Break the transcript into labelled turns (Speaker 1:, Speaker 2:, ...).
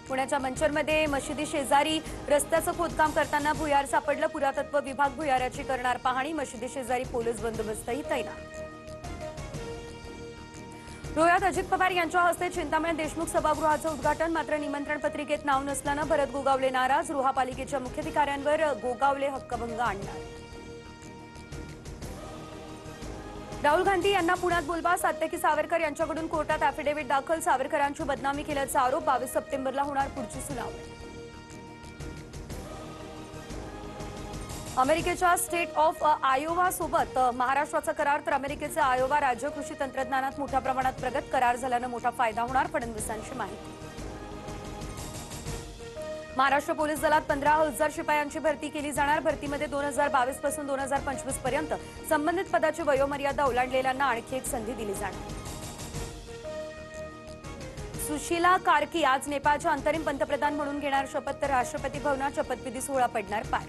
Speaker 1: पुण्याच्या मंचरमध्ये मशिदी शेजारी रस्त्याचं खोदकाम करताना भुयार सापडलं। पुरातत्व विभाग भुयाराची करणार पाहणी। मशिदी शेजारी पोलीस बंदोबस्तही तैनात। रोह्यात अजित पवार यांच्या हस्ते चिंतामण देशमुख सभागृहाचं उद्घाटन। मात्र निमंत्रण पत्रिकेत नाव नसल्यानं भरत गोगावले नाराज। रोहा पालिकेच्या मुख्याधिकाऱ्यांवर गोगावले हक्कभंग आणणार। राहुल गांधी यांना पुण्यात बोलवा। सात्यकी सावरकर यांच्याकडून कोर्टात ॲफिडेव्हिट दाखल। सावरकरांची बदनामी केल्याचा आरोप। 22 सप्टेंबरला होणार पुढची सुनावणी। अमेरिकेच्या स्टेट ऑफ आयोवा सोबत महाराष्ट्राचा करार तर अमेरिकेचे आयोवा राज्य कृषी तंत्रज्ञानात मोठ्या प्रमाणात प्रगत। करार झाल्यानं मोठा फायदा होणार, फडणवीसांची माहिती। महाराष्ट्र पोलीस दलात 15,000 शिपायांची भरती केली जाणार। भरतीमध्ये 2022 पासून 2025 पर्यंत संबंधित पदाची वयोमर्यादा ओलांडलेल्यांना आणखी एक संधी दिली जाणार। सुशीला कार्की आज नेपाळच्या अंतरिम पंतप्रधान म्हणून घेणार शपथ, तर राष्ट्रपती भवनात शपथविधी सोहळा पडणार पार।